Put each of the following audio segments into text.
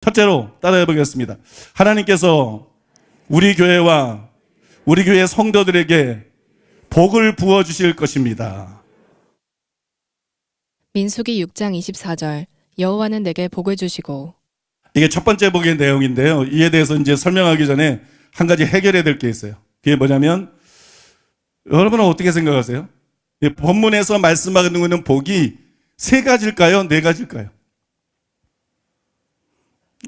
첫째로 따라해 보겠습니다. 하나님께서 우리 교회와 우리 교회 성도들에게 복을 부어주실 것입니다. 민수기 6장 24절 여호와는 내게 복을 주시고. 이게 첫 번째 복의 내용인데요. 이에 대해서 이제 설명하기 전에 한 가지 해결해야 될 게 있어요. 그게 뭐냐면 여러분은 어떻게 생각하세요? 본문에서 말씀하고 있는 복이 세 가지일까요? 네 가지일까요?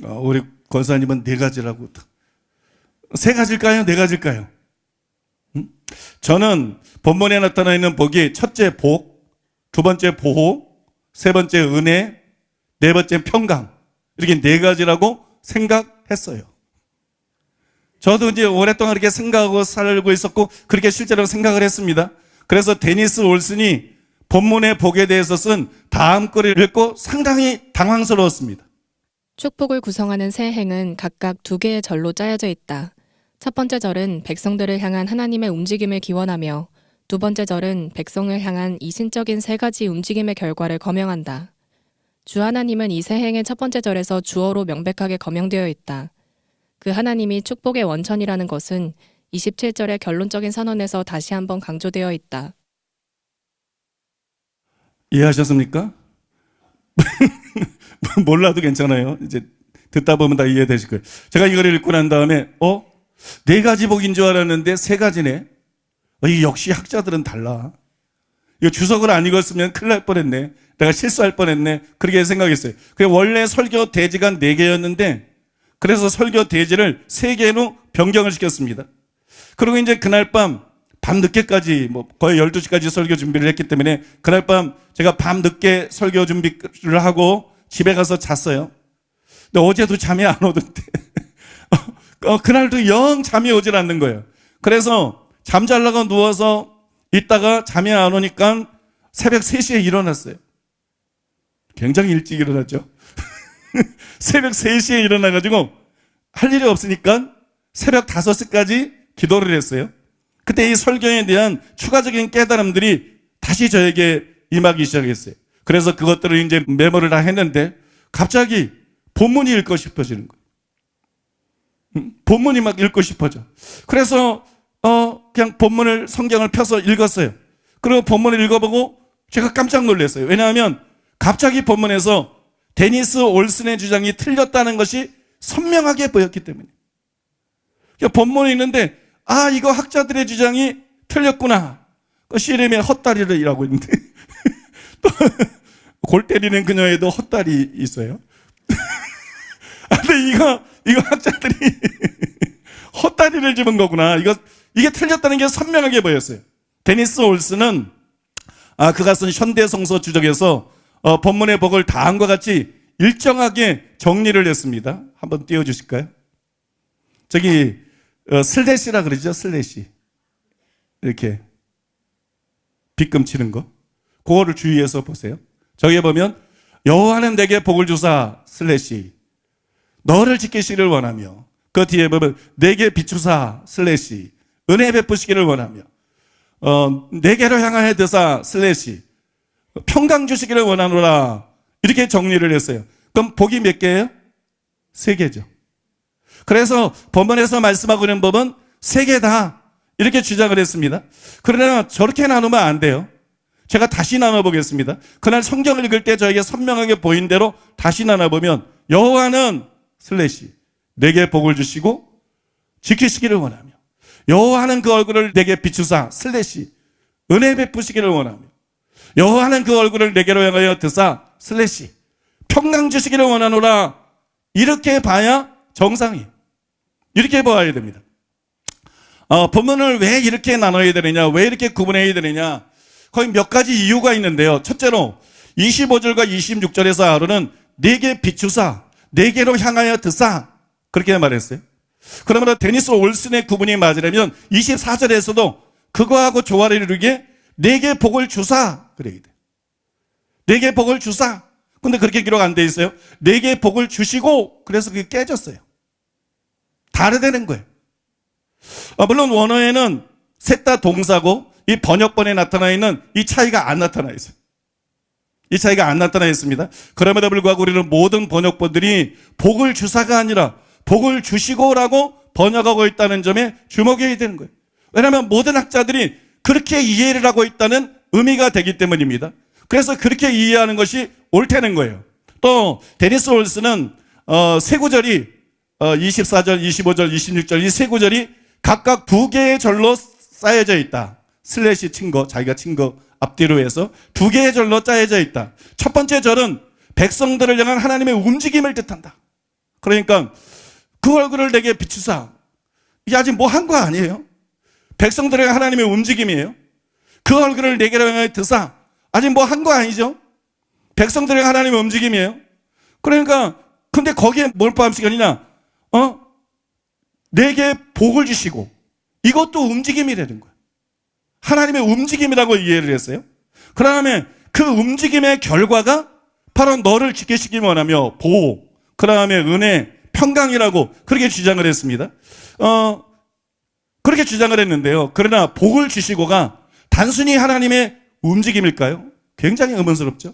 우리 권사님은 네 가지라고. 세 가지일까요? 네 가지일까요? 저는 본문에 나타나 있는 복이 첫째 복, 두 번째 보호, 세 번째 은혜, 네 번째 평강, 이렇게 네 가지라고 생각했어요. 저도 이제 오랫동안 그렇게 생각하고 살고 있었고 그렇게 실제로 생각을 했습니다. 그래서 데니스 올슨이 본문의 복에 대해서 쓴 다음 글을 읽고 상당히 당황스러웠습니다. 축복을 구성하는 세 행은 각각 두 개의 절로 짜여져 있다. 첫 번째 절은 백성들을 향한 하나님의 움직임을 기원하며 두 번째 절은 백성을 향한 이신적인 세 가지 움직임의 결과를 거명한다. 주 하나님은 이 세 행의 첫 번째 절에서 주어로 명백하게 거명되어 있다. 그 하나님이 축복의 원천이라는 것은 27절의 결론적인 선언에서 다시 한번 강조되어 있다. 이해하셨습니까? 몰라도 괜찮아요. 이제 듣다 보면 다 이해되실 거예요. 제가 이걸 읽고 난 다음에 네 가지 복인 줄 알았는데 세 가지네. 이 역시 학자들은 달라. 이거 주석을 안 읽었으면 큰일 날 뻔했네. 내가 실수할 뻔했네. 그렇게 생각했어요. 원래 설교 대지가 4개였는데 그래서 설교 대지를 3개로 변경을 시켰습니다. 그리고 이제 그날 밤 늦게까지 거의 12시까지 설교 준비를 했기 때문에 그날 밤 제가 밤 늦게 설교 준비를 하고 집에 가서 잤어요. 근데 어제도 잠이 안 오던데 그날도 영 잠이 오질 않는 거예요. 그래서 잠자려고 누워서 있다가 잠이 안 오니까 새벽 3시에 일어났어요. 굉장히 일찍 일어났죠. 새벽 3시에 일어나가지고 할 일이 없으니까 새벽 5시까지 기도를 했어요. 그때 이 설교에 대한 추가적인 깨달음들이 다시 저에게 임하기 시작했어요. 그래서 그것들을 이제 메모를 다 했는데 갑자기 본문이 읽고 싶어지는 거예요. 본문이 막 읽고 싶어져. 그래서 그냥 본문을 성경을 펴서 읽었어요. 그리고 본문을 읽어보고 제가 깜짝 놀랐어요. 왜냐하면 갑자기 본문에서 데니스 올슨의 주장이 틀렸다는 것이 선명하게 보였기 때문에. 본문이 있는데 이거 학자들의 주장이 틀렸구나. 씨름의 헛다리를 일하고 있는데 또 골 때리는 그녀에도 헛다리 있어요. 근데 이거 학자들이 헛다리를 집은 거구나. 이게 틀렸다는 게 선명하게 보였어요. 데니스 올슨은 그가 쓴 현대성서 주적에서 본문의 복을 다음과 같이 일정하게 정리를 했습니다. 한번 띄워주실까요? 저기 슬래시라 그러죠. 슬래시 이렇게 빗금 치는 거 그거를 주의해서 보세요. 저기에 보면 여호와는 내게 복을 주사 슬래시 너를 지키시기를 원하며 그 뒤에 보면 내게 비추사 슬래시 은혜 베푸시기를 원하며 내게로 향하여 드사 슬래시 평강 주시기를 원하노라 이렇게 정리를 했어요. 그럼 복이 몇 개예요? 3개죠. 그래서 본문에서 말씀하고 있는 법은 3개다 이렇게 주장을 했습니다. 그러나 저렇게 나누면 안 돼요. 제가 다시 나눠보겠습니다. 그날 성경을 읽을 때 저에게 선명하게 보인 대로 다시 나눠보면 여호와는 슬래시 내게 복을 주시고 지키시기를 원하며 여호와는 그 얼굴을 내게 비추사 슬래시 은혜 베푸시기를 원하며 여호와는 그 얼굴을 내게로 향하여 드사 슬래시 평강 주시기를 원하노라 이렇게 봐야 정상이에요. 이렇게 봐야 됩니다. 본문을 왜 이렇게 나눠야 되느냐 왜 이렇게 구분해야 되느냐 거의 몇 가지 이유가 있는데요. 첫째로 25절과 26절에서 하루는 내게 비추사 내게로 향하여 드사 그렇게 말했어요. 그러면 데니스 올슨의 구분이 맞으려면 24절에서도 그거하고 조화를 이루게 내게 복을 주사 그래야 돼. 내게 복을 주사. 근데 그렇게 기록 안 돼 있어요. 내게 복을 주시고 그래서 그게 깨졌어요. 다르다는 거예요. 물론 원어에는 셋 다 동사고 이 번역본에 나타나 있는 이 차이가 안 나타나 있어요. 이 차이가 안 나타나 있습니다. 그럼에도 불구하고 우리는 모든 번역본들이 복을 주사가 아니라 복을 주시고라고 번역하고 있다는 점에 주목해야 되는 거예요. 왜냐하면 모든 학자들이 그렇게 이해를 하고 있다는 의미가 되기 때문입니다. 그래서 그렇게 이해하는 것이 옳다는 거예요. 또 데니스 올스는 세 구절이 24절, 25절, 26절 이 세 구절이 각각 두 개의 절로 쌓여져 있다. 슬래시 친 거, 자기가 친 거 앞뒤로 해서 두 개의 절로 짜여져 있다. 첫 번째 절은 백성들을 향한 하나님의 움직임을 뜻한다. 그러니까 그 얼굴을 내게 비추사. 이게 아직 뭐 한 거 아니에요. 백성들을 향한 하나님의 움직임이에요. 그 얼굴을 내게 향하여 드사. 아직 뭐 한 거 아니죠. 백성들을 향한 하나님의 움직임이에요. 그러니까 근데 거기에 뭘 포함시켰느냐? 내게 복을 주시고 이것도 움직임이라는 거예요. 하나님의 움직임이라고 이해를 했어요. 그 다음에 그 움직임의 결과가 바로 너를 지키시기 원하며 보호, 그 다음에 은혜, 평강이라고 그렇게 주장을 했습니다. 그렇게 주장을 했는데요. 그러나 복을 주시고가 단순히 하나님의 움직임일까요? 굉장히 의문스럽죠.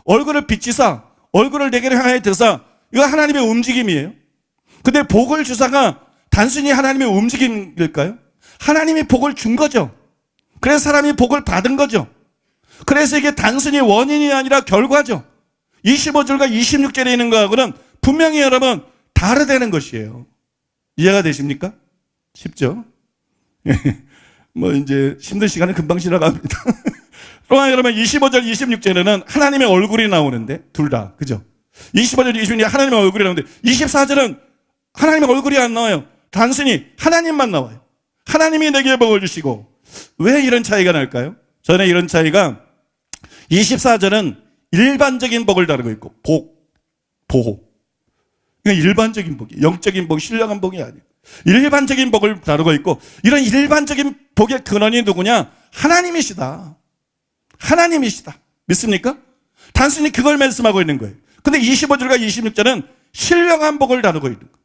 얼굴을 비치사, 얼굴을 내게 향하여 드사, 이거 하나님의 움직임이에요. 근데 복을 주사가 단순히 하나님의 움직임일까요? 하나님이 복을 준 거죠. 그래서 사람이 복을 받은 거죠. 그래서 이게 단순히 원인이 아니라 결과죠. 25절과 26절에 있는 거하고는 분명히 여러분 다르다는 것이에요. 이해가 되십니까? 쉽죠? 뭐 이제 힘든 시간은 금방 지나갑니다. 또한 여러분 25절, 26절에는 하나님의 얼굴이 나오는데 둘 다 그죠? 25절, 26절 하나님의 얼굴이 나오는데 24절은 하나님의 얼굴이 안 나와요. 단순히 하나님만 나와요. 하나님이 내게 복을 주시고. 왜 이런 차이가 날까요? 저는 이런 차이가 24절은 일반적인 복을 다루고 있고 복, 보호. 이건 일반적인 복이 영적인 복, 신령한 복이 아니에요. 일반적인 복을 다루고 있고 이런 일반적인 복의 근원이 누구냐? 하나님이시다. 하나님이시다. 믿습니까? 단순히 그걸 말씀하고 있는 거예요. 근데 25절과 26절은 신령한 복을 다루고 있는 거예요.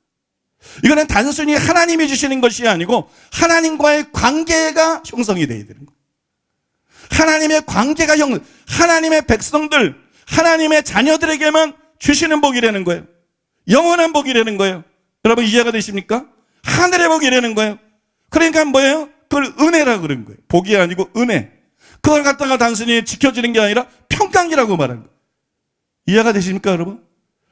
이거는 단순히 하나님이 주시는 것이 아니고 하나님과의 관계가 형성이 되어야 되는 거예요. 하나님의 관계가 하나님의 백성들, 하나님의 자녀들에게만 주시는 복이라는 거예요. 영원한 복이라는 거예요. 여러분 이해가 되십니까? 하늘의 복이라는 거예요. 그러니까 뭐예요? 그걸 은혜라고 그런 거예요. 복이 아니고 은혜. 그걸 갖다가 단순히 지켜주는 게 아니라 평강이라고 말하는 거예요. 이해가 되십니까 여러분?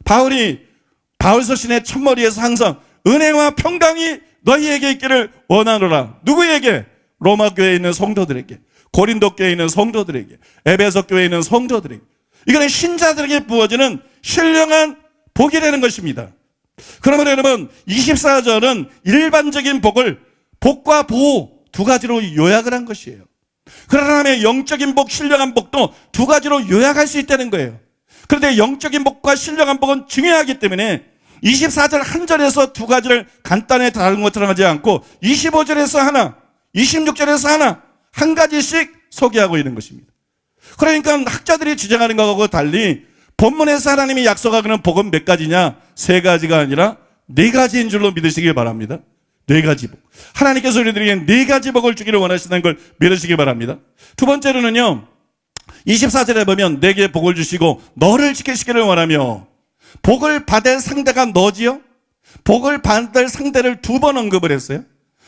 바울 서신의 첫머리에서 항상 은혜와 평강이 너희에게 있기를 원하노라. 누구에게? 로마 교회에 있는 성도들에게, 고린도 교회에 있는 성도들에게, 에베소 교회에 있는 성도들에게. 이거는 신자들에게 부어지는 신령한 복이라는 것입니다. 그러면 여러분 24절은 일반적인 복을 복과 보호 두 가지로 요약을 한 것이에요. 그러나 영적인 복, 신령한 복도 두 가지로 요약할 수 있다는 거예요. 그런데 영적인 복과 신령한 복은 중요하기 때문에 24절 한 절에서 두 가지를 간단히 다른 것처럼 하지 않고 25절에서 하나, 26절에서 하나, 한 가지씩 소개하고 있는 것입니다. 그러니까 학자들이 주장하는 것하고 달리 본문에서 하나님이 약속하는 복은 몇 가지냐? 세 가지가 아니라 네 가지인 줄로 믿으시길 바랍니다. 네 가지 복. 하나님께서 우리들에게 네 가지 복을 주기를 원하시는 걸 믿으시길 바랍니다. 두 번째로는요, 24절에 보면 내게 복을 주시고 너를 지키시기를 원하며, 복을 받을 상대가 너지요? 복을 받을 상대를 두 번 언급을 했어요.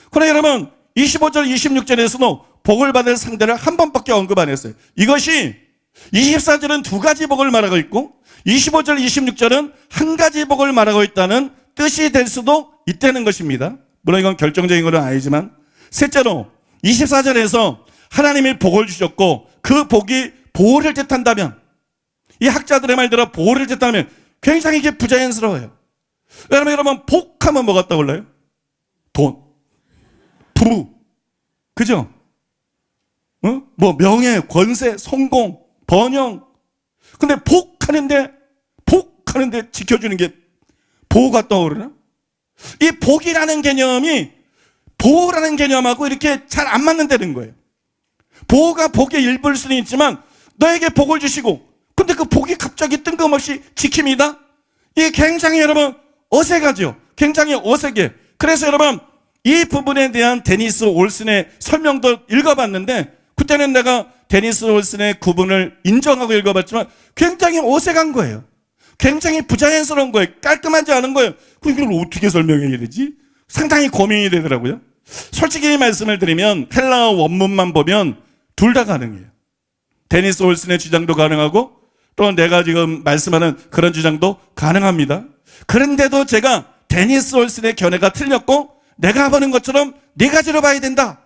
그러나 여러분 25절 26절에서도 복을 받을 상대를 한 번밖에 언급 안 했어요. 이것이 24절은 두 가지 복을 말하고 있고 25절 26절은 한 가지 복을 말하고 있다는 뜻이 될 수도 있다는 것입니다. 물론 이건 결정적인 건 아니지만, 셋째로 24절에서 하나님이 복을 주셨고 그 복이 보호를 뜻한다면, 이 학자들의 말대로 보호를 뜻한다면 굉장히 이게 부자연스러워요. 왜냐하면 여러분 복하면 뭐가 떠올라요? 돈, 부부, 그죠? 뭐 명예, 권세, 성공, 번영. 근데 복하는데 지켜주는 게 보호가 떠오르나? 이 복이라는 개념이 보호라는 개념하고 이렇게 잘 안 맞는다는 거예요. 보호가 복의 일부일 수는 있지만 너에게 복을 주시고 근데 그 복이 갑자기 뜬금없이 지킵니다. 이게 굉장히 여러분 어색하죠. 굉장히 어색해. 그래서 여러분 이 부분에 대한 데니스 올슨의 설명도 읽어봤는데, 그때는 내가 데니스 올슨의 구분을 인정하고 읽어봤지만 굉장히 어색한 거예요. 굉장히 부자연스러운 거예요. 깔끔하지 않은 거예요. 그걸 어떻게 설명해야 되지? 상당히 고민이 되더라고요. 솔직히 말씀을 드리면 헬라어 원문만 보면 둘 다 가능해요. 데니스 올슨의 주장도 가능하고 또 내가 지금 말씀하는 그런 주장도 가능합니다. 그런데도 제가 데니스 올슨의 견해가 틀렸고 내가 보는 것처럼 네 가지로 봐야 된다.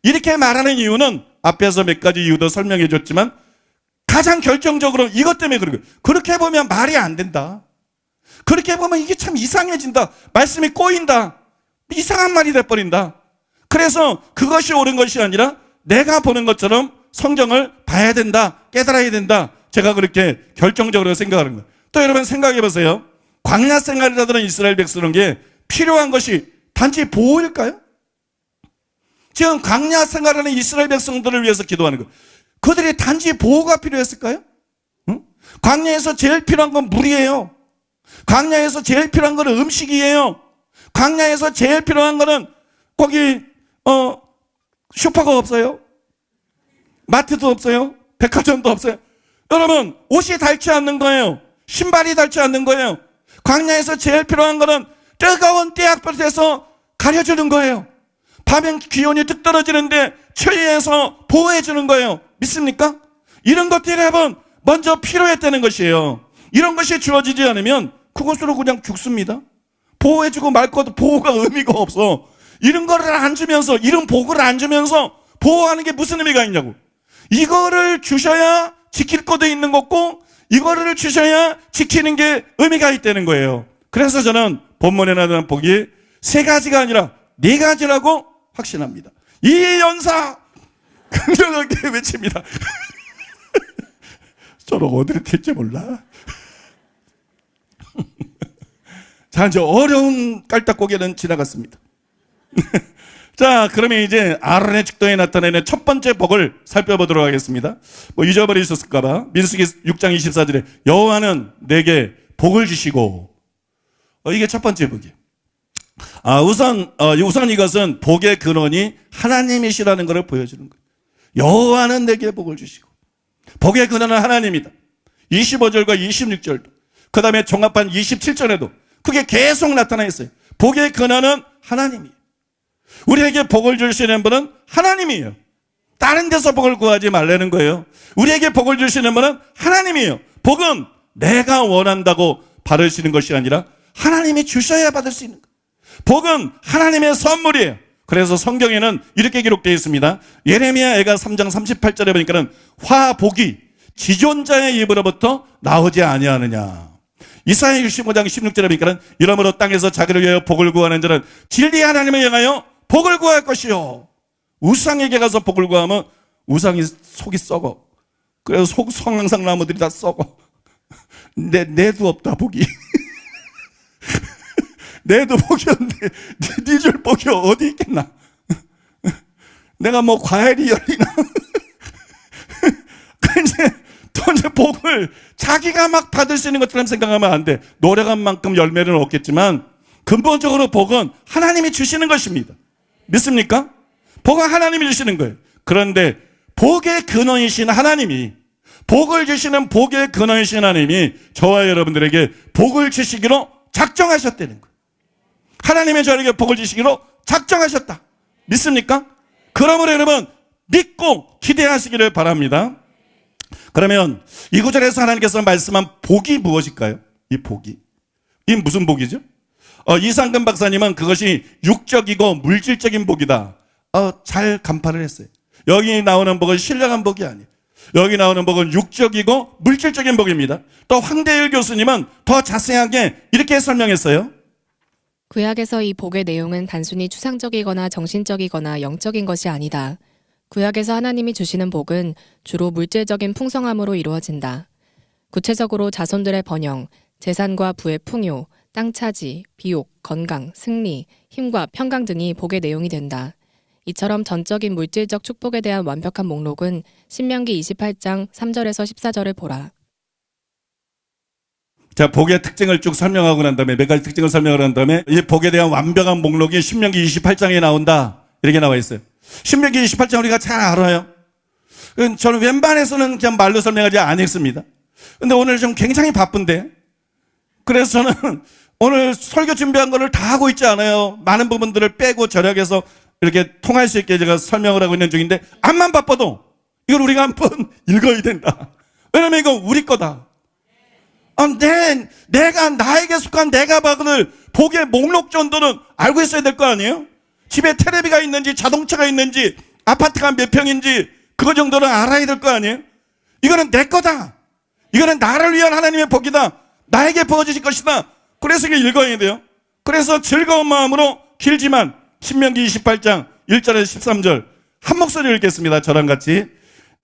이렇게 말하는 이유는 앞에서 몇 가지 이유도 설명해 줬지만 가장 결정적으로 이것 때문에 그런 거예요. 그렇게 보면 말이 안 된다. 그렇게 보면 이게 참 이상해진다. 말씀이 꼬인다. 이상한 말이 돼버린다. 그래서 그것이 옳은 것이 아니라 내가 보는 것처럼 성경을 봐야 된다. 깨달아야 된다. 제가 그렇게 결정적으로 생각하는 거예요. 또 여러분 생각해 보세요. 광야 생활을 하던 이스라엘 백성에게 필요한 것이 단지 보호일까요? 지금 광야 생활하는 이스라엘 백성들을 위해서 기도하는 거예요. 그들이 단지 보호가 필요했을까요? 응? 광야에서 제일 필요한 건 물이에요. 광야에서 제일 필요한 건 음식이에요. 광야에서 제일 필요한 거는 거기 슈퍼가 없어요. 마트도 없어요. 백화점도 없어요. 여러분 옷이 닳지 않는 거예요. 신발이 닳지 않는 거예요. 광야에서 제일 필요한 거는 뜨거운 떼약볕에서 가려주는 거예요. 밤엔 기온이 뚝 떨어지는데 추위에서 보호해주는 거예요. 믿습니까? 이런 것들이 여러분 먼저 필요했다는 것이에요. 이런 것이 주어지지 않으면 그것으로 그냥 죽습니다. 보호해주고 말 것도 보호가 의미가 없어. 이런 거를 안 주면서 이런 복을 안 주면서 보호하는 게 무슨 의미가 있냐고. 이거를 주셔야 지킬 것도 있는 거고 이거를 주셔야 지키는 게 의미가 있다는 거예요. 그래서 저는 본문에 나오는 복이 세 가지가 아니라 네 가지라고 확신합니다. 이 연사 긍정하게 외칩니다. 저는 어디를 튈지 몰라. 자, 이제 어려운 깔딱고개는 지나갔습니다. 자, 그러면 이제 아론의 직도에 나타내는 첫 번째 복을 살펴보도록 하겠습니다. 뭐 잊어버리셨을까봐 민수기 6장 24절에 여호와는 내게 복을 주시고 이게 첫 번째 복이에요. 우선 이것은 복의 근원이 하나님이시라는 것을 보여주는 거예요. 여호와는 내게 복을 주시고 복의 근원은 하나님이다. 25절과 26절도 그 다음에 종합한 27절에도 그게 계속 나타나 있어요. 복의 근원은 하나님이에요. 우리에게 복을 주시는 분은 하나님이에요. 다른 데서 복을 구하지 말라는 거예요. 우리에게 복을 주시는 분은 하나님이에요. 복은 내가 원한다고 받으시는 것이 아니라 하나님이 주셔야 받을 수 있는 거예요. 복은 하나님의 선물이에요. 그래서 성경에는 이렇게 기록되어 있습니다. 예레미야 애가 3장 38절에 보니까는 화복이 지존자의 입으로부터 나오지 아니하느냐. 이사야 65장 16절에 보니까는 이러므로 땅에서 자기를 위하여 복을 구하는 자는 진리 하나님을 향하여 복을 구할 것이요. 우상에게 가서 복을 구하면 우상이 속이 썩어. 그래서 성황상 나무들이 다 썩어. 내도 없다 복이. 내도 복이 없는데 네 줄 복이 어디 있겠나. 내가 뭐 과일이 열리나. 또 이제 복을 자기가 막 받을 수 있는 것처럼 생각하면 안 돼. 노력한 만큼 열매는 없겠지만 근본적으로 복은 하나님이 주시는 것입니다. 믿습니까? 복은 하나님이 주시는 거예요. 그런데 복의 근원이신 하나님이 복을 주시는 복의 근원이신 하나님이 저와 여러분들에게 복을 주시기로 작정하셨다는 거예요. 하나님의 저에게 복을 주시기로 작정하셨다. 믿습니까? 그러므로 여러분 믿고 기대하시기를 바랍니다. 그러면 이 구절에서 하나님께서 말씀한 복이 무엇일까요? 이 복이. 이 무슨 복이죠? 이상근 박사님은 그것이 육적이고 물질적인 복이다. 잘 간파를 했어요. 여기 나오는 복은 신령한 복이 아니에요. 여기 나오는 복은 육적이고 물질적인 복입니다. 또 황대일 교수님은 더 자세하게 이렇게 설명했어요. 구약에서 이 복의 내용은 단순히 추상적이거나 정신적이거나 영적인 것이 아니다. 구약에서 하나님이 주시는 복은 주로 물질적인 풍성함으로 이루어진다. 구체적으로 자손들의 번영, 재산과 부의 풍요, 땅 차지, 비옥, 건강, 승리, 힘과 평강 등이 복의 내용이 된다. 이처럼 전적인 물질적 축복에 대한 완벽한 목록은 신명기 28장 3절에서 14절을 보라. 자, 복의 특징을 쭉 설명하고 난 다음에 몇 가지 특징을 설명을 한 다음에 이 복에 대한 완벽한 목록이 신명기 28장에 나온다. 이렇게 나와 있어요. 신명기 28장 우리가 잘 알아요. 저는 웬만해서는 그냥 말로 설명하지 않겠습니다. 근데 오늘 좀 굉장히 바쁜데, 그래서 저는 오늘 설교 준비한 거를 다 하고 있지 않아요. 많은 부분들을 빼고 절약해서 이렇게 통할 수 있게 제가 설명을 하고 있는 중인데, 암만 바빠도 이걸 우리가 한번 읽어야 된다. 왜냐면 이거 우리 거다. 내가 나에게 속한 내가 받을 복의 목록 정도는 알고 있어야 될 거 아니에요? 집에 테레비가 있는지 자동차가 있는지 아파트가 몇 평인지 그거 정도는 알아야 될 거 아니에요? 이거는 내 거다. 이거는 나를 위한 하나님의 복이다. 나에게 부어주실 것이다. 그래서 이게 읽어야 돼요. 그래서 즐거운 마음으로 길지만 신명기 28장 1절에서 13절 한 목소리를 읽겠습니다. 저랑 같이.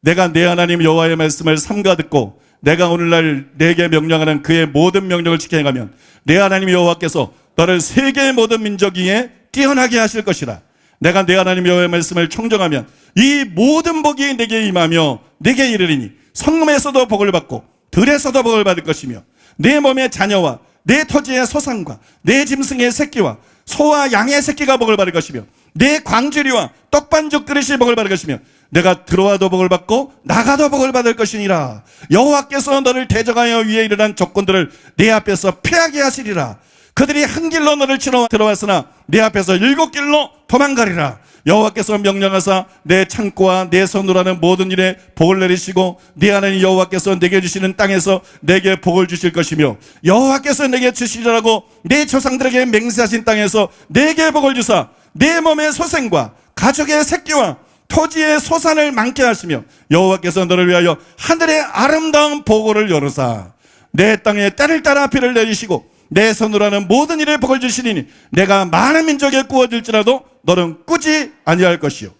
내가 내 하나님 여호와의 말씀을 삼가 듣고 내가 오늘날 내게 명령하는 그의 모든 명령을 지켜 행하면 내 하나님 여호와께서 너를 세계의 모든 민족 위에 뛰어나게 하실 것이라. 내가 내 하나님 여호와의 말씀을 청정하면 이 모든 복이 내게 임하며 내게 이르리니 성읍에서도 복을 받고 들에서도 복을 받을 것이며 내 몸의 자녀와 내 토지의 소산과 내 짐승의 새끼와 소와 양의 새끼가 복을 받을 것이며 내 광주리와 떡반죽 그릇이 복을 받을 것이며 내가 들어와도 복을 받고 나가도 복을 받을 것이니라. 여호와께서 너를 대적하여 위에 일어난 적군들을 내 앞에서 패하게 하시리라. 그들이 한 길로 너를 치러 들어왔으나 내 앞에서 7길로 도망가리라. 여호와께서 명령하사 내 창고와 내 손으로 하는 모든 일에 복을 내리시고 네 하나님 여호와께서 내게 주시는 땅에서 내게 복을 주실 것이며 여호와께서 내게 주시라고 내 조상들에게 맹세하신 땅에서 내게 복을 주사 내 몸의 소생과 가족의 새끼와 토지의 소산을 많게 하시며 여호와께서 너를 위하여 하늘의 아름다운 보고를 열으사 내 땅에 때를 따라 비를 내리시고 내 손으로 하는 모든 일에 복을 주시리니 내가 많은 민족에 구워질지라도 너는 꾸지 아니할 것이요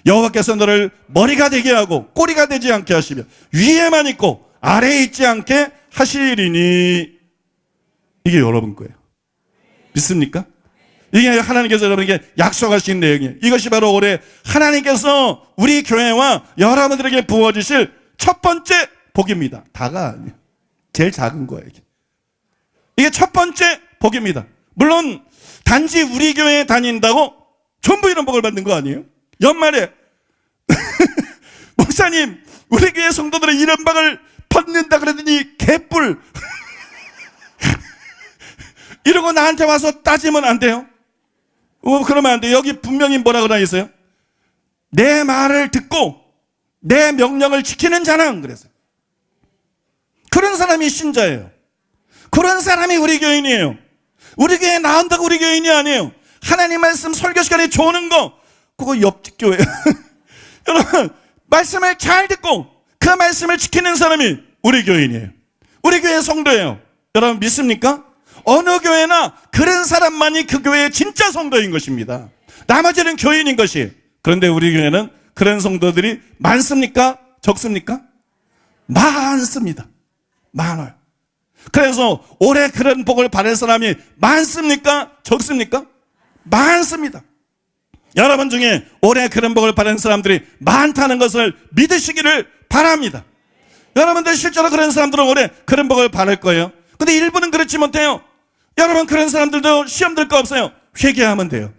여호와께서 너를 머리가 되게 하고 꼬리가 되지 않게 하시며 위에만 있고 아래에 있지 않게 하시리니. 이게 여러분 거예요. 믿습니까? 이게 하나님께서 여러분에게 약속하신 내용이에요. 이것이 바로 올해 하나님께서 우리 교회와 여러분들에게 부어주실 첫 번째 복입니다. 다가 아니에요. 제일 작은 거예요. 이게 첫 번째 복입니다. 물론 단지 우리 교회에 다닌다고 전부 이런 복을 받는 거 아니에요? 연말에 목사님 우리 교회 성도들은 이런 복을 받는다 그러더니 개뿔 이러고 나한테 와서 따지면 안 돼요. 그러면 안 돼요. 여기 분명히 뭐라고 나와 있어요? 내 말을 듣고 내 명령을 지키는 자는 그래서 그런 사람이 신자예요. 그런 사람이 우리 교인이에요. 우리 교회에 나온다고 우리 교인이 아니에요. 하나님 말씀 설교 시간에 조는 거 그거 옆집 교회예요. 여러분 말씀을 잘 듣고 그 말씀을 지키는 사람이 우리 교인이에요. 우리 교회 성도예요. 여러분 믿습니까? 어느 교회나 그런 사람만이 그 교회의 진짜 성도인 것입니다. 나머지는 교인인 것이에요. 그런데 우리 교회는 그런 성도들이 많습니까? 적습니까? 많습니다. 많아요. 그래서 올해 그런 복을 받을 사람이 많습니까? 적습니까? 많습니다. 여러분 중에 올해 그런 복을 받은 사람들이 많다는 것을 믿으시기를 바랍니다. 여러분들 실제로 그런 사람들은 올해 그런 복을 받을 거예요. 근데 일부는 그렇지 못해요. 여러분 그런 사람들도 시험 들 거 없어요. 회개하면 돼요.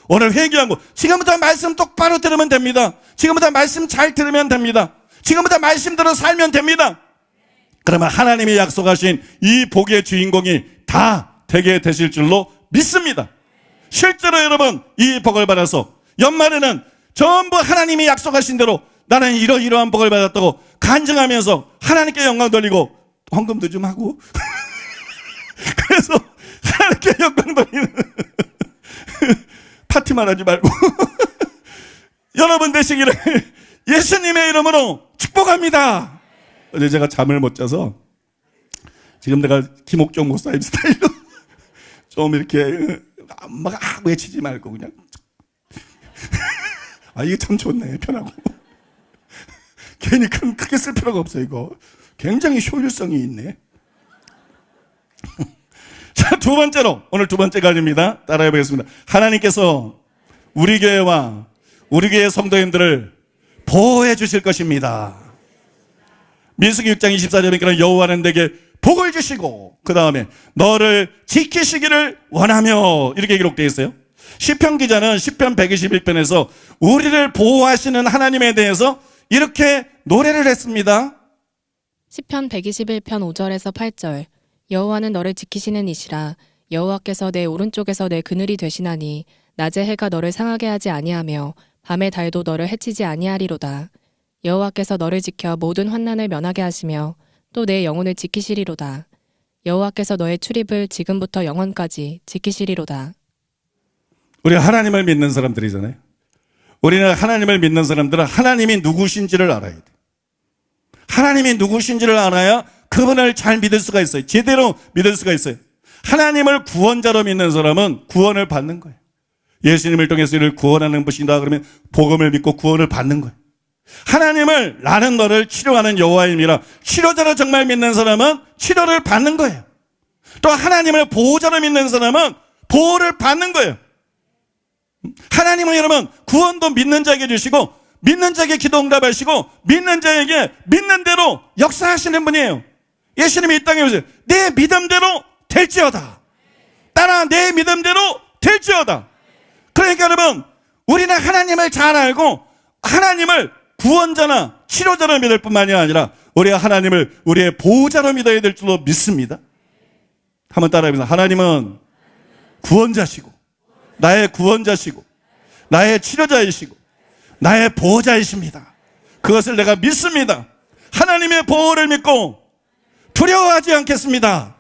오늘 회개하고 지금부터 말씀 똑바로 들으면 됩니다. 지금부터 말씀 잘 들으면 됩니다. 지금부터 말씀대로 살면 됩니다. 그러면 하나님이 약속하신 이 복의 주인공이 다 되게 되실 줄로 믿습니다. 실제로 여러분 이 복을 받아서 연말에는 전부 하나님이 약속하신 대로 나는 이러이러한 복을 받았다고 간증하면서 하나님께 영광 돌리고 헌금도 좀 하고 그래서 하나님께 영광 돌리는 파티만 하지 말고 여러분 되시기를 예수님의 이름으로 축복합니다. 어제 제가 잠을 못 자서 지금 내가 김옥종 목사님 스타일로 좀 이렇게 막 외치지 말고 그냥 이게 참 좋네. 편하고 괜히 크게 쓸 필요가 없어. 이거 굉장히 효율성이 있네. 자, 두 번째로 오늘 두 번째 가지입니다. 따라해 보겠습니다. 하나님께서 우리 교회와 우리 교회 성도님들을 보호해 주실 것입니다. 민수기 6장 24절이니까 여호와는 내게 복을 주시고 그 다음에 너를 지키시기를 원하며 이렇게 기록되어 있어요. 시편 기자는 시편 121편에서 우리를 보호하시는 하나님에 대해서 이렇게 노래를 했습니다. 시편 121편 5절에서 8절. 여호와는 너를 지키시는 이시라. 여호와께서 내 오른쪽에서 내 그늘이 되시나니 낮에 해가 너를 상하게 하지 아니하며 밤의 달도 너를 해치지 아니하리로다. 여호와께서 너를 지켜 모든 환난을 면하게 하시며 또 내 영혼을 지키시리로다. 여호와께서 너의 출입을 지금부터 영원까지 지키시리로다. 우리 하나님을 믿는 사람들이잖아요. 우리는 하나님을 믿는 사람들은 하나님이 누구신지를 알아야 돼. 하나님이 누구신지를 알아야 그분을 잘 믿을 수가 있어요. 제대로 믿을 수가 있어요. 하나님을 구원자로 믿는 사람은 구원을 받는 거예요. 예수님을 통해서 이를 구원하는 분이다 그러면 복음을 믿고 구원을 받는 거예요. 하나님을 나는 너를 치료하는 여호와임이라 치료자로 정말 믿는 사람은 치료를 받는 거예요. 또 하나님을 보호자로 믿는 사람은 보호를 받는 거예요. 하나님은 여러분 구원도 믿는 자에게 주시고 믿는 자에게 기도 응답하시고 믿는 자에게 믿는 대로 역사하시는 분이에요. 예수님이 이 땅에 오세요. 내 믿음대로 될지어다. 따라 내 믿음대로 될지어다. 그러니까 여러분 우리는 하나님을 잘 알고 하나님을 구원자나 치료자로 믿을 뿐만이 아니라 우리가 하나님을 우리의 보호자로 믿어야 될 줄로 믿습니다. 한번 따라해보세요. 하나님은 구원자시고 나의 구원자시고 나의 치료자이시고 나의 보호자이십니다. 그것을 내가 믿습니다. 하나님의 보호를 믿고 두려워하지 않겠습니다.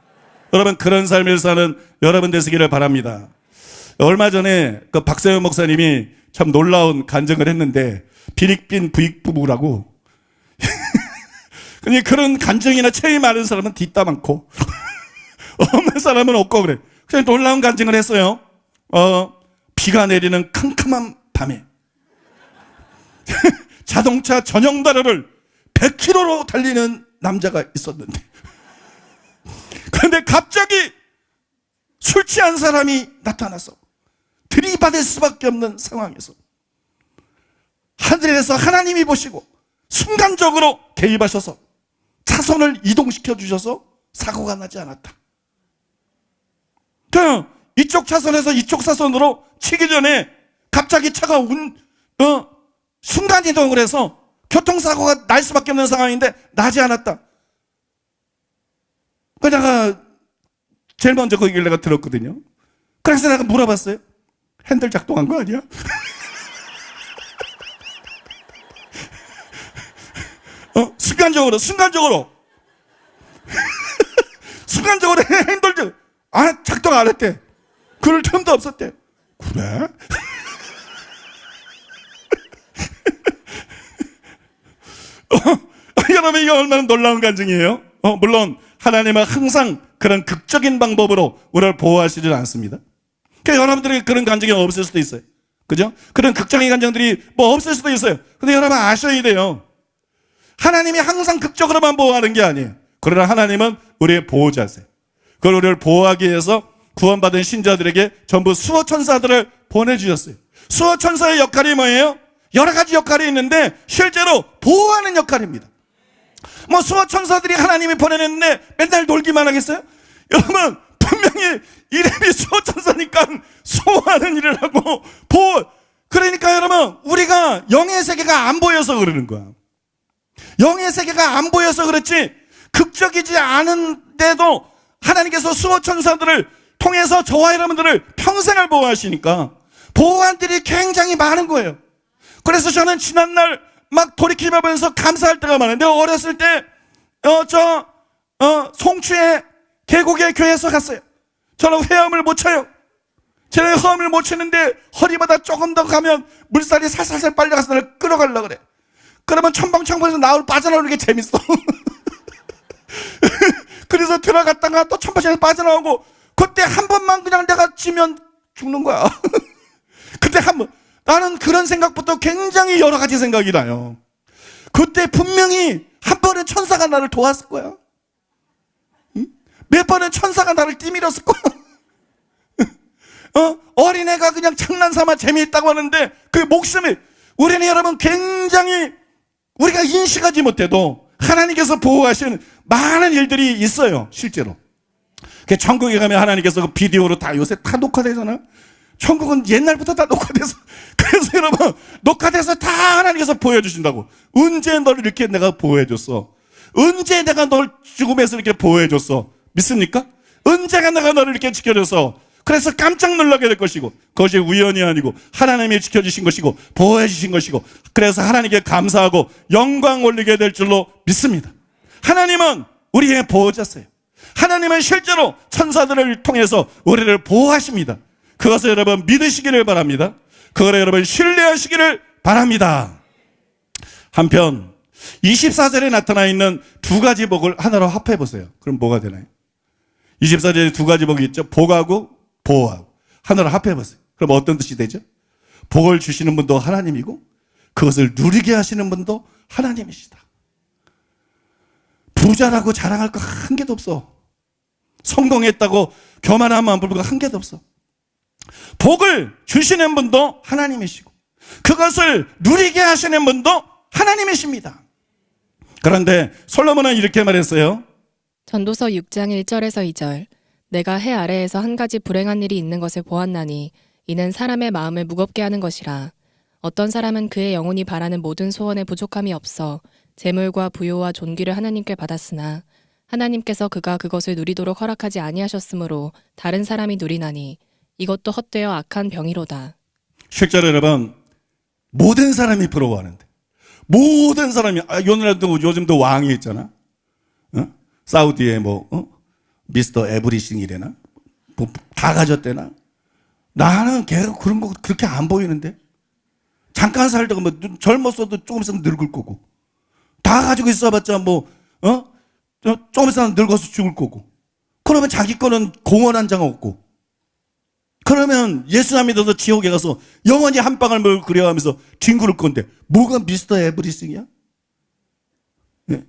여러분 그런 삶을 사는 여러분 되시기를 바랍니다. 얼마 전에 그 박세현 목사님이 참 놀라운 간증을 했는데 비릭빈 부익 부부라고 근데 그런 간증이나 체험이 많은 사람은 뒷담 많고 없는 사람은 없고 그래. 그래서 놀라운 간증을 했어요. 비가 내리는 캄캄한 밤에 자동차 전용 도로를 100km로 달리는 남자가 있었는데 그런데 갑자기 술 취한 사람이 나타나서 들이받을 수밖에 없는 상황에서 하늘에서 하나님이 보시고 순간적으로 개입하셔서 차선을 이동시켜 주셔서 사고가 나지 않았다. 그냥 이쪽 차선에서 이쪽 차선으로 치기 전에 갑자기 차가 순간 이동을 해서 교통사고가 날 수밖에 없는 상황인데 나지 않았다. 내가 제일 먼저 그 얘기를 내가 들었거든요. 그래서 내가 물어봤어요. 핸들 작동한 거 아니야? 순간적으로 순간적으로 핸들 작동 안 했대. 그럴 틈도 없었대. 그래? 여러분 이게 얼마나 놀라운 간증이에요. 물론 하나님은 항상 그런 극적인 방법으로 우리를 보호하시지는 않습니다. 그러니까 여러분들에게 그런 간증이 없을 수도 있어요. 그죠? 그런 극적인 간증들이 뭐 없을 수도 있어요. 근데 여러분 아셔야 돼요. 하나님이 항상 극적으로만 보호하는 게 아니에요. 그러나 하나님은 우리의 보호자세요. 그걸 우리를 보호하기 위해서 구원받은 신자들에게 전부 수호천사들을 보내주셨어요. 수호천사의 역할이 뭐예요? 여러 가지 역할이 있는데 실제로 보호하는 역할입니다. 뭐 수호천사들이 하나님이 보내냈는데 맨날 놀기만 하겠어요? 여러분 분명히 이름이 수호천사니까 수호하는 일을 하고 그러니까 여러분 우리가 영의 세계가 안 보여서 그러는 거야. 영의 세계가 안 보여서 그렇지 극적이지 않은데도 하나님께서 수호천사들을 통해서 저와 여러분들을 평생을 보호하시니까 보호한 일이 굉장히 많은 거예요. 그래서 저는 지난날 막 돌이켜보면서 감사할 때가 많아요. 내가 어렸을 때 송추의 계곡의 교회에서 갔어요. 저는 헤엄을 못 쳐요. 저는 헤엄을 못 치는데 허리보다 조금 더 가면 물살이 살살살 빨려가서 나를 끌어가려고 그래. 그러면 첨벙첨벙해서 빠져나오는 게 재밌어. 그래서 들어갔다가 또 첨벙첨벙해서 빠져나오고 그때 한 번만 그냥 내가 지면 죽는 거야. 그때 한 번 나는 그런 생각부터 굉장히 여러 가지 생각이 나요. 그때 분명히 한 번은 천사가 나를 도왔을 거야. 응? 몇 번은 천사가 나를 띠밀었을 거야. 어린애가 그냥 장난삼아 재미있다고 하는데 그 목숨이 우리는 여러분 굉장히 우리가 인식하지 못해도 하나님께서 보호하시는 많은 일들이 있어요. 실제로. 전국에 가면 하나님께서 그 비디오로 다 요새 다 녹화되잖아. 천국은 옛날부터 다 녹화돼서, 그래서 여러분, 녹화돼서 다 하나님께서 보여주신다고. 언제 너를 이렇게 내가 보호해줬어? 언제 내가 널 죽음에서 이렇게 보호해줬어? 믿습니까? 언제가 내가 너를 이렇게 지켜줘서, 그래서 깜짝 놀라게 될 것이고, 그것이 우연이 아니고 하나님이 지켜주신 것이고 보호해 주신 것이고, 그래서 하나님께 감사하고 영광 올리게 될 줄로 믿습니다. 하나님은 우리의 보호자세요. 하나님은 실제로 천사들을 통해서 우리를 보호하십니다. 그것을 여러분 믿으시기를 바랍니다. 그거를 여러분 신뢰하시기를 바랍니다. 한편 24절에 나타나 있는 두 가지 복을 하나로 합해 보세요. 그럼 뭐가 되나요? 24절에 두 가지 복이 있죠. 복하고 보호하고 하나로 합해 보세요. 그럼 어떤 뜻이 되죠? 복을 주시는 분도 하나님이고 그것을 누리게 하시는 분도 하나님이시다. 부자라고 자랑할 거 한 개도 없어. 성공했다고 교만하면 불구하고 한 개도 없어. 복을 주시는 분도 하나님이시고 그것을 누리게 하시는 분도 하나님이십니다. 그런데 솔로몬은 이렇게 말했어요. 전도서 6장 1절에서 2절. 내가 해 아래에서 한 가지 불행한 일이 있는 것을 보았나니 이는 사람의 마음을 무겁게 하는 것이라. 어떤 사람은 그의 영혼이 바라는 모든 소원에 부족함이 없어 재물과 부요와 존귀를 하나님께 받았으나 하나님께서 그가 그것을 누리도록 허락하지 아니하셨으므로 다른 사람이 누리나니 이것도 헛되어 악한 병이로다. 실제로 여러분 모든 사람이 부러워하는데, 모든 사람이 요즘도 왕이 있잖아. 사우디에 미스터 에브리싱이래나 다 가졌대나. 나는 걔가 그런 거 그렇게 안 보이는데. 잠깐 살다가 젊었어도 조금 있으면 늙을 거고, 다 가지고 있어봤자 조금 있으면 늙어서 죽을 거고, 그러면 자기 거는 공원 한 장 없고, 그러면 예수 안 믿어서 지옥에 가서 영원히 한 방울 물 그려하면서 뒹굴을 건데 뭐가 미스터 에브리싱이야? 네.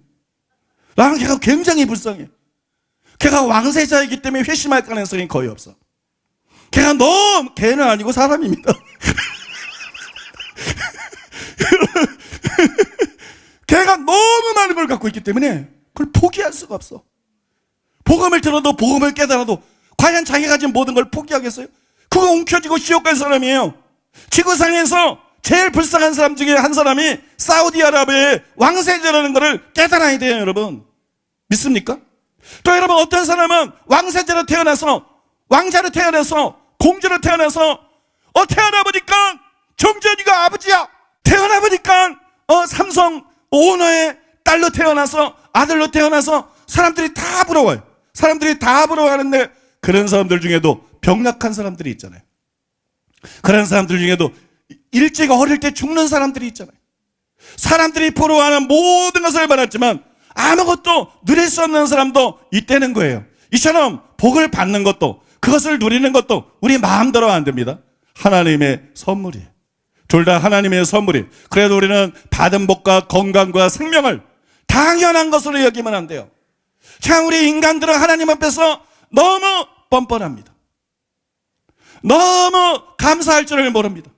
나는 걔가 굉장히 불쌍해. 걔가 왕세자이기 때문에 회심할 가능성이 거의 없어. 걔는 아니고 사람입니다. 걔가 너무 많은 걸 갖고 있기 때문에 그걸 포기할 수가 없어. 복음을 들어도 복음을 깨달아도 과연 자기가 가진 모든 걸 포기하겠어요? 그거 움켜쥐고 지옥 갈 사람이에요. 지구상에서 제일 불쌍한 사람 중에 한 사람이 사우디아라비아의 왕세자라는 것을 깨달아야 돼요, 여러분. 믿습니까? 또 여러분, 어떤 사람은 왕세자로 태어나서, 왕자로 태어나서, 공주로 태어나서 태어나보니까 정전이가 아버지야. 태어나보니까 삼성 오너의 딸로 태어나서, 아들로 태어나서 사람들이 다 부러워요. 사람들이 다 부러워하는데 그런 사람들 중에도 병약한 사람들이 있잖아요. 그런 사람들 중에도 일찍 어릴 때 죽는 사람들이 있잖아요. 사람들이 부러워하는 모든 것을 받았지만 아무것도 누릴 수 없는 사람도 있다는 거예요. 이처럼 복을 받는 것도, 그것을 누리는 것도 우리 마음대로 안 됩니다. 하나님의 선물이에요. 둘 다 하나님의 선물이. 그래도 우리는 받은 복과 건강과 생명을 당연한 것으로 여기면 안 돼요. 참 우리 인간들은 하나님 앞에서 너무 뻔뻔합니다. 너무 감사할 줄을 모릅니다.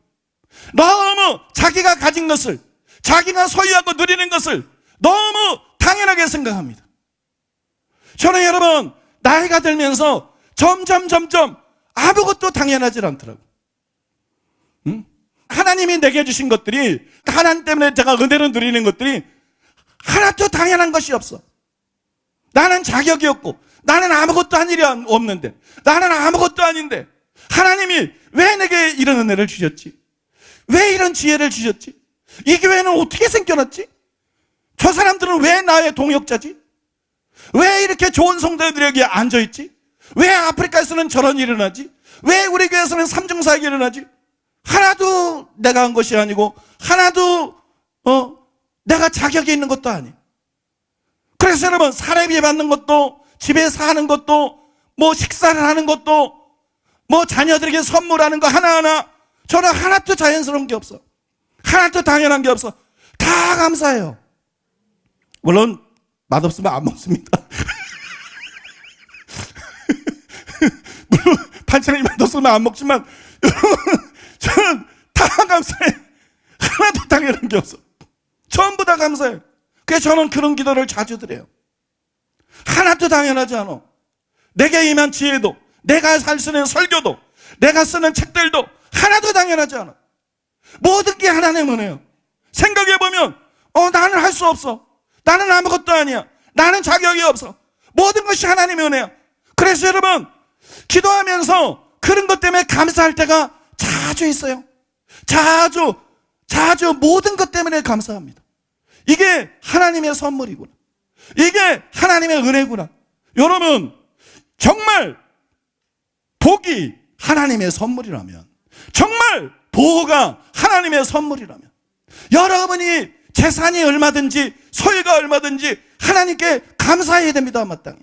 너무 자기가 가진 것을, 자기가 소유하고 누리는 것을 너무 당연하게 생각합니다. 저는 여러분 나이가 들면서 점점 아무것도 당연하지 않더라고요. 하나님이 내게 주신 것들이, 하나님 때문에 제가 은혜를 누리는 것들이 하나도 당연한 것이 없어. 나는 자격이 없고, 나는 아무것도 한 일이 없는데, 나는 아무것도 아닌데 하나님이 왜 내게 이런 은혜를 주셨지? 왜 이런 지혜를 주셨지? 이 교회는 어떻게 생겨났지? 저 사람들은 왜 나의 동역자지? 왜 이렇게 좋은 성도들이 여기 앉아있지? 왜 아프리카에서는 저런 일이 일어나지? 왜 우리 교회에서는 삼중사역이 일어나지? 하나도 내가 한 것이 아니고 하나도 내가 자격이 있는 것도 아니에요. 그래서 여러분, 사례비 받는 것도, 집에 사는 것도, 식사를 하는 것도, 자녀들에게 선물하는 거 하나하나, 저는 하나도 자연스러운 게 없어. 하나도 당연한 게 없어. 다 감사해요. 물론 맛없으면 안 먹습니다. 물론 반찬이 맛없으면 안 먹지만 여러분, 저는 다 감사해요. 하나도 당연한 게 없어. 전부 다 감사해요. 그래서 저는 그런 기도를 자주 드려요. 하나도 당연하지 않아. 내게 임한 지혜도, 내가 살 수 있는 설교도, 내가 쓰는 책들도 하나도 당연하지 않아. 모든 게 하나님의 은혜예요. 생각해보면 나는 할 수 없어. 나는 아무것도 아니야. 나는 자격이 없어. 모든 것이 하나님의 은혜야. 그래서 여러분, 기도하면서 그런 것 때문에 감사할 때가 자주 있어요. 자주 모든 것 때문에 감사합니다. 이게 하나님의 선물이구나. 이게 하나님의 은혜구나. 여러분, 정말 복이 하나님의 선물이라면, 정말 보호가 하나님의 선물이라면, 여러분이 재산이 얼마든지 소유가 얼마든지 하나님께 감사해야 됩니다. 마땅히.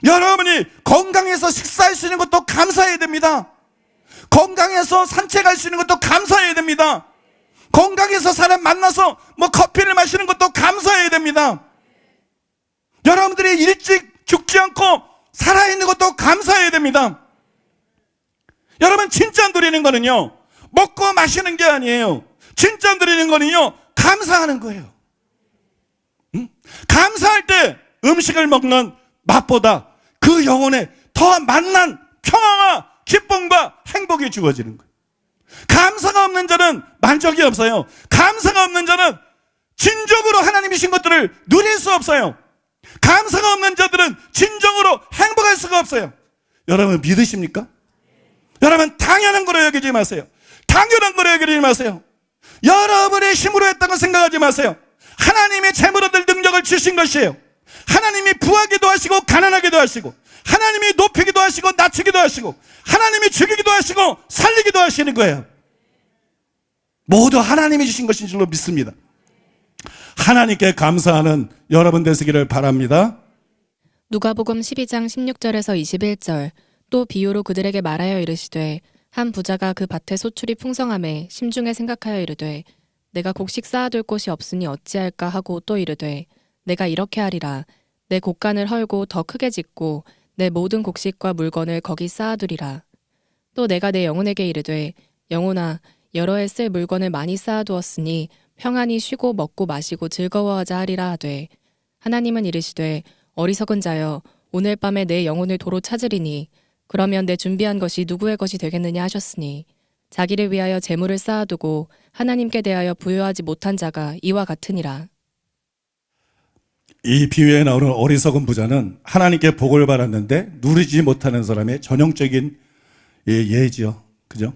여러분이 건강해서 식사할 수 있는 것도 감사해야 됩니다. 건강해서 산책할 수 있는 것도 감사해야 됩니다. 건강해서 사람 만나서 커피를 마시는 것도 감사해야 됩니다. 여러분들이 일찍 죽지 않고 살아있는 것도 감사해야 됩니다. 여러분, 진짜 누리는 거는요, 먹고 마시는 게 아니에요. 진짜 누리는 거는요, 감사하는 거예요. 감사할 때 음식을 먹는 맛보다 그 영혼에 더 만난 평화와 기쁨과 행복이 주어지는 거예요. 감사가 없는 자는 만족이 없어요. 감사가 없는 자는 진정으로 하나님이신 것들을 누릴 수 없어요. 감사가 없는 자들은 진정으로 행복할 수가 없어요. 여러분, 믿으십니까? 여러분, 당연한 거로 여기지 마세요. 당연한 거로 여기지 마세요. 여러분의 힘으로 했다고 생각하지 마세요. 하나님의 재물 얻을 능력을 주신 것이에요. 하나님이 부하기도 하시고 가난하기도 하시고, 하나님이 높이기도 하시고 낮추기도 하시고, 하나님이 죽이기도 하시고 살리기도 하시는 거예요. 모두 하나님이 주신 것인 줄로 믿습니다. 하나님께 감사하는 여러분 되시기를 바랍니다. 누가복음 12장 16절에서 21절. 또 비유로 그들에게 말하여 이르시되, 한 부자가 그 밭에 소출이 풍성함에 심중에 생각하여 이르되, 내가 곡식 쌓아둘 곳이 없으니 어찌할까 하고 또 이르되, 내가 이렇게 하리라. 내 곡간을 헐고 더 크게 짓고 내 모든 곡식과 물건을 거기 쌓아두리라. 또 내가 내 영혼에게 이르되, 영혼아, 여러 해 쓸 물건을 많이 쌓아두었으니 평안히 쉬고 먹고 마시고 즐거워하자 하리라 하되, 하나님은 이르시되, 어리석은 자여, 오늘 밤에 내 영혼을 도로 찾으리니 그러면 내 준비한 것이 누구의 것이 되겠느냐 하셨으니, 자기를 위하여 재물을 쌓아두고 하나님께 대하여 부요하지 못한 자가 이와 같으니라. 이 비유에 나오는 어리석은 부자는 하나님께 복을 받았는데 누리지 못하는 사람의 전형적인 예지요. 그죠?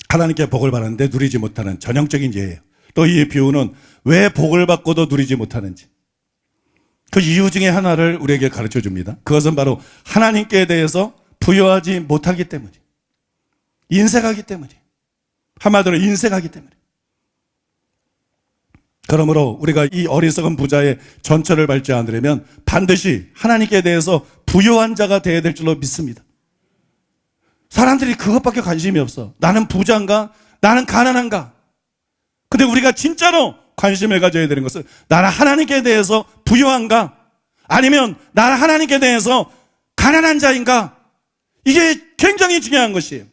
하나님께 복을 받았는데 누리지 못하는 전형적인 예예요. 또 이 비유는 왜 복을 받고도 누리지 못하는지, 그 이유 중에 하나를 우리에게 가르쳐 줍니다. 그것은 바로 하나님께 대해서 부여하지 못하기 때문이에요. 인색하기 때문이에요. 한마디로 인색하기 때문에. 그러므로 우리가 이 어리석은 부자의 전철을 밟지 않으려면 반드시 하나님께 대해서 부요한 자가 되어야 될 줄로 믿습니다. 사람들이 그것밖에 관심이 없어. 나는 부자인가? 나는 가난한가? 근데 우리가 진짜로 관심을 가져야 되는 것은, 나는 하나님께 대해서 부요한가? 아니면 나는 하나님께 대해서 가난한 자인가? 이게 굉장히 중요한 것이에요.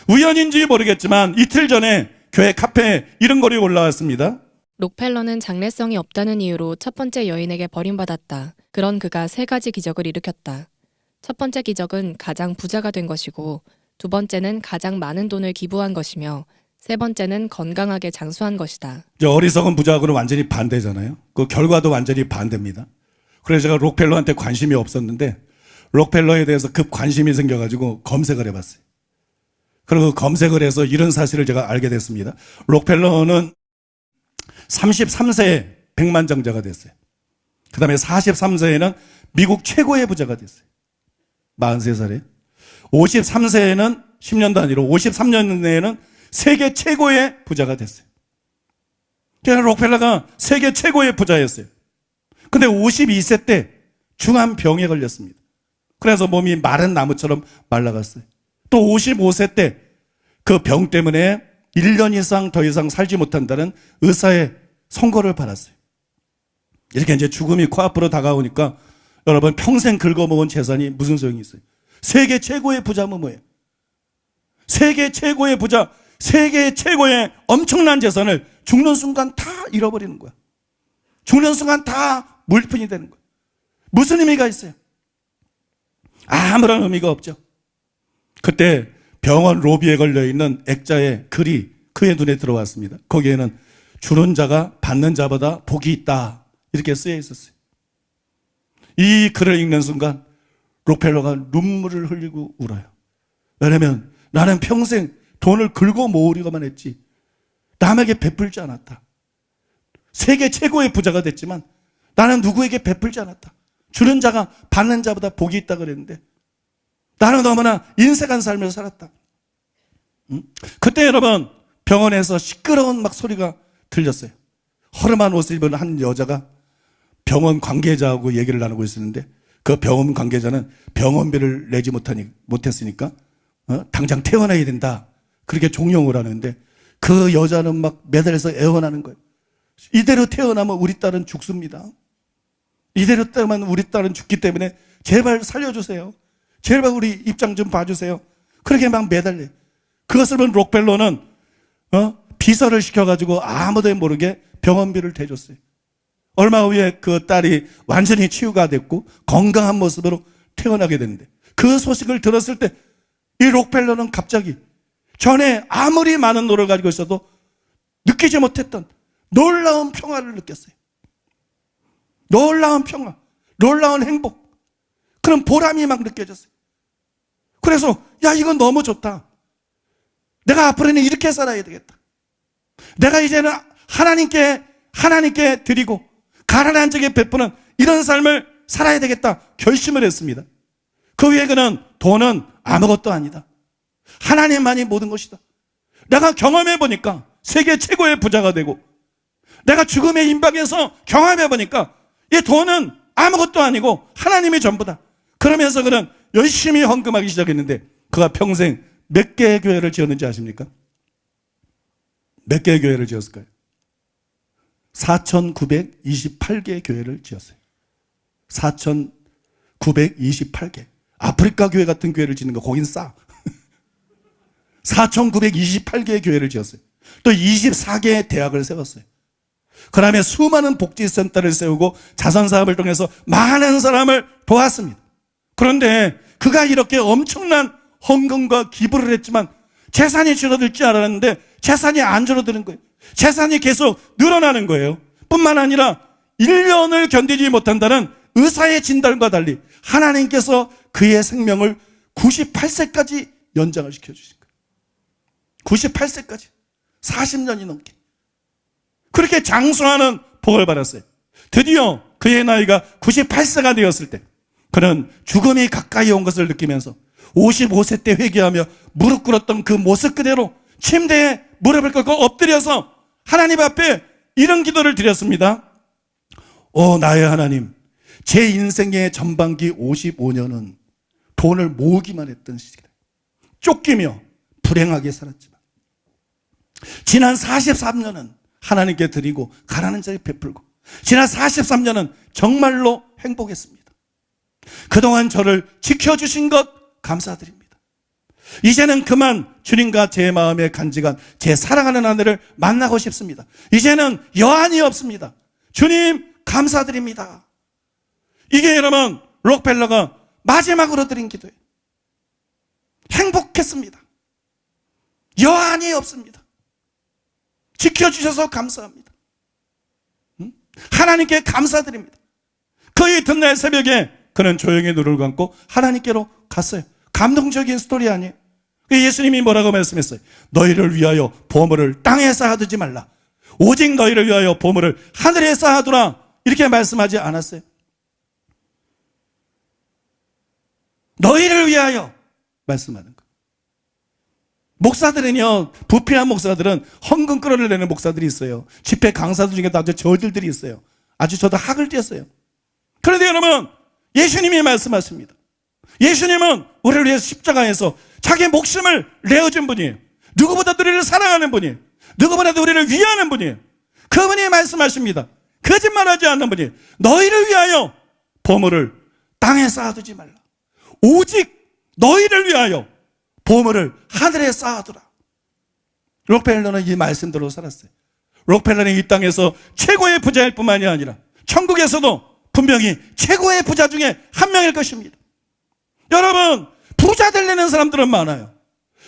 우연인지 모르겠지만 이틀 전에 교회 카페에 이런 글이 올라왔습니다. 록펠러는 장래성이 없다는 이유로 첫 번째 여인에게 버림받았다. 그런 그가 3가지 기적을 일으켰다. 첫 번째 기적은 가장 부자가 된 것이고, 두 번째는 가장 많은 돈을 기부한 것이며, 세 번째는 건강하게 장수한 것이다. 어리석은 부자하고는 완전히 반대잖아요. 그 결과도 완전히 반대입니다. 그래서 제가 록펠러한테 관심이 없었는데 록펠러에 대해서 급 관심이 생겨가지고 검색을 해봤어요. 그리고 검색을 해서 이런 사실을 제가 알게 됐습니다. 록펠러는 33세에 백만장자가 됐어요. 그 다음에 43세에는 미국 최고의 부자가 됐어요. 43살에. 53세에는 10년 단위로 53년 내에는 세계 최고의 부자가 됐어요. 그러니까 록펠러가 세계 최고의 부자였어요. 근데 52세 때 중환병에 걸렸습니다. 그래서 몸이 마른 나무처럼 말라갔어요. 또 55세 때 그 병 때문에 1년 이상 더 이상 살지 못한다는 의사의 선고를 받았어요. 이렇게 이제 죽음이 코앞으로 다가오니까 여러분, 평생 긁어모은 재산이 무슨 소용이 있어요? 세계 최고의 부자면 뭐예요? 세계 최고의 부자, 세계 최고의 엄청난 재산을 죽는 순간 다 잃어버리는 거야. 죽는 순간 다 물뿐이 되는 거야. 무슨 의미가 있어요? 아무런 의미가 없죠. 그때 병원 로비에 걸려있는 액자의 글이 그의 눈에 들어왔습니다. 거기에는 주는 자가 받는 자보다 복이 있다, 이렇게 쓰여 있었어요. 이 글을 읽는 순간 록펠러가 눈물을 흘리고 울어요. 왜냐하면 나는 평생 돈을 긁어 모으려고만 했지 남에게 베풀지 않았다. 세계 최고의 부자가 됐지만 나는 누구에게 베풀지 않았다. 주는 자가 받는 자보다 복이 있다 그랬는데 나는 너무나 인색한 삶을 살았다. 그때 여러분 병원에서 시끄러운 막 소리가 들렸어요. 허름한 옷을 입은 한 여자가 병원 관계자하고 얘기를 나누고 있었는데 그 병원 관계자는 병원비를 내지 못했으니까 당장 퇴원해야 된다, 그렇게 종용을 하는데 그 여자는 막 매달려서 애원하는 거예요. 이대로 태어나면 우리 딸은 죽습니다. 이대로 태어나면 우리 딸은 죽기 때문에 제발 살려주세요. 제발 우리 입장 좀 봐주세요. 그렇게 막 매달려요. 그것을 본 록펠러는 비서를 시켜가지고 아무도 모르게 병원비를 대줬어요. 얼마 후에 그 딸이 완전히 치유가 됐고 건강한 모습으로 태어나게 됐는데 그 소식을 들었을 때 이 록펠러는 갑자기 전에 아무리 많은 노를 가지고 있어도 느끼지 못했던 놀라운 평화를 느꼈어요. 놀라운 평화, 놀라운 행복, 그런 보람이 막 느껴졌어요. 그래서 야, 이건 너무 좋다. 내가 앞으로는 이렇게 살아야 되겠다. 내가 이제는 하나님께 드리고 가난한 자에게 베푸는 이런 삶을 살아야 되겠다 결심을 했습니다. 그 후에 그는 돈은 아무것도 아니다. 하나님만이 모든 것이다. 내가 경험해 보니까 세계 최고의 부자가 되고 내가 죽음의 임박에서 경험해 보니까 이 돈은 아무것도 아니고 하나님이 전부다. 그러면서 그는 열심히 헌금하기 시작했는데 그가 평생 몇 개의 교회를 지었는지 아십니까? 몇 개의 교회를 지었을까요? 4,928개의 교회를 지었어요. 4,928개. 아프리카 교회 같은 교회를 짓는 거 거긴 싸. 4,928개의 교회를 지었어요. 또 24개의 대학을 세웠어요. 그 다음에 수많은 복지센터를 세우고 자선사업을 통해서 많은 사람을 도왔습니다. 그런데 그가 이렇게 엄청난 헌금과 기부를 했지만 재산이 줄어들 줄 알았는데 재산이 안 줄어드는 거예요. 재산이 계속 늘어나는 거예요. 뿐만 아니라 1년을 견디지 못한다는 의사의 진단과 달리 하나님께서 그의 생명을 98세까지 연장을 시켜주신 거예요. 98세까지 40년이 넘게 그렇게 장수하는 복을 받았어요. 드디어 그의 나이가 98세가 되었을 때 그는 죽음이 가까이 온 것을 느끼면서 55세 때 회개하며 무릎 꿇었던 그 모습 그대로 침대에 무릎을 꿇고 엎드려서 하나님 앞에 이런 기도를 드렸습니다. 오 나의 하나님, 제 인생의 전반기 55년은 돈을 모으기만 했던 시기다. 쫓기며 불행하게 살았지만 지난 43년은 하나님께 드리고 가난한 자에게 베풀고 지난 43년은 정말로 행복했습니다. 그동안 저를 지켜주신 것 감사드립니다. 이제는 그만 주님과 제 마음에 간직한 제 사랑하는 아내를 만나고 싶습니다. 이제는 여한이 없습니다. 주님 감사드립니다. 이게 여러분 록펠러가 마지막으로 드린 기도예요. 행복했습니다. 여한이 없습니다. 지켜주셔서 감사합니다. 하나님께 감사드립니다. 그 이튿날 새벽에 그는 조용히 눈을 감고 하나님께로 갔어요. 감동적인 스토리 아니에요? 예수님이 뭐라고 말씀했어요? 너희를 위하여 보물을 땅에 쌓아두지 말라. 오직 너희를 위하여 보물을 하늘에 쌓아두라. 이렇게 말씀하지 않았어요? 너희를 위하여 말씀하는 거. 목사들은요, 부패한 목사들은 헌금 끌어내는 목사들이 있어요. 집회 강사들 중에도 아주 저질들이 있어요. 아주 저도 학을 띄었어요. 그런데 여러분, 예수님이 말씀하십니다. 예수님은 우리를 위해서 십자가에서 자기 목숨을 내어준 분이에요. 누구보다도 우리를 사랑하는 분이에요. 누구보다도 우리를 위하는 분이에요. 그분이 말씀하십니다. 거짓말하지 않는 분이에요. 너희를 위하여 보물을 땅에 쌓아두지 말라. 오직 너희를 위하여 보물을 하늘에 쌓아두라. 록펠러는 이 말씀대로 살았어요. 록펠러는 이 땅에서 최고의 부자일 뿐만이 아니라 천국에서도 분명히 최고의 부자 중에 한 명일 것입니다. 여러분, 부자 되려는 사람들은 많아요.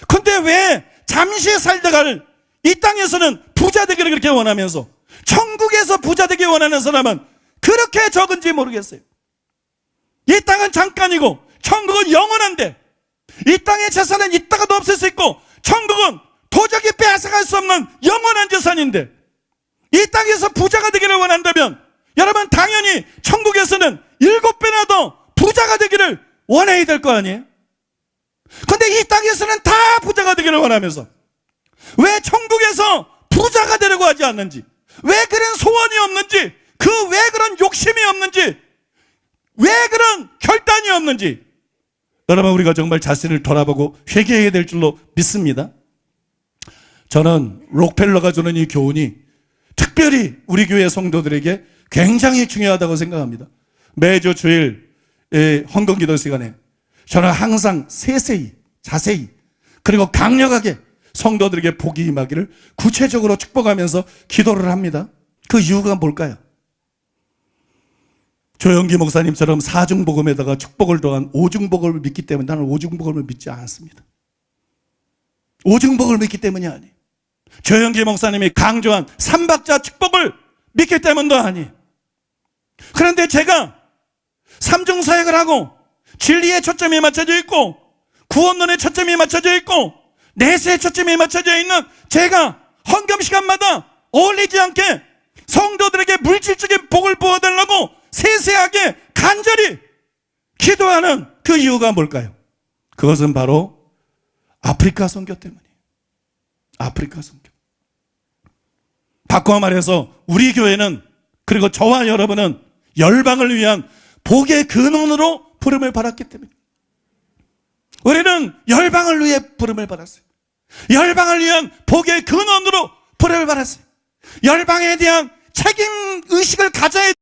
근데 왜 잠시 살다가 이 땅에서는 부자 되기를 그렇게 원하면서 천국에서 부자 되기 원하는 사람은 그렇게 적은지 모르겠어요. 이 땅은 잠깐이고 천국은 영원한데, 이 땅의 재산은 있다가도 없을 수 있고 천국은 도저히 빼앗아갈 수 없는 영원한 재산인데, 이 땅에서 부자가 되기를 원한다면 여러분 당연히 천국에서는 7배나 더 부자가 되기를 원해야 될 거 아니에요? 근데 이 땅에서는 다 부자가 되기를 원하면서 왜 천국에서 부자가 되려고 하지 않는지, 왜 그런 소원이 없는지, 왜 그런 욕심이 없는지, 왜 그런 결단이 없는지, 여러분 우리가 정말 자신을 돌아보고 회개해야 될 줄로 믿습니다. 저는 록펠러가 주는 이 교훈이 특별히 우리 교회 성도들에게 굉장히 중요하다고 생각합니다. 매주 주일 헌금기도 시간에 저는 항상 세세히, 자세히, 그리고 강력하게 성도들에게 복이 임하기를 구체적으로 축복하면서 기도를 합니다. 그 이유가 뭘까요? 조영기 목사님처럼 사중복음에다가 축복을 더한 오중복음을 믿기 때문에 나는 오중복음을 믿지 않습니다. 오중복음을 믿기 때문이 아니에요. 조영기 목사님이 강조한 삼박자 축복을 믿기 때문도 아니에요. 그런데 제가 삼중사역을 하고 진리에 초점이 맞춰져 있고 구원론에 초점이 맞춰져 있고 내세에 초점이 맞춰져 있는 제가 헌금 시간마다 어울리지 않게 성도들에게 물질적인 복을 부어달라고 세세하게 간절히 기도하는 그 이유가 뭘까요? 그것은 바로 아프리카 선교 때문이에요. 아프리카 선교. 바꿔 말해서 우리 교회는, 그리고 저와 여러분은 열방을 위한 복의 근원으로 부름을 받았기 때문에, 우리는 열방을 위해 부름을 받았어요. 열방을 위한 복의 근원으로 부름을 받았어요. 열방에 대한 책임의식을 가져야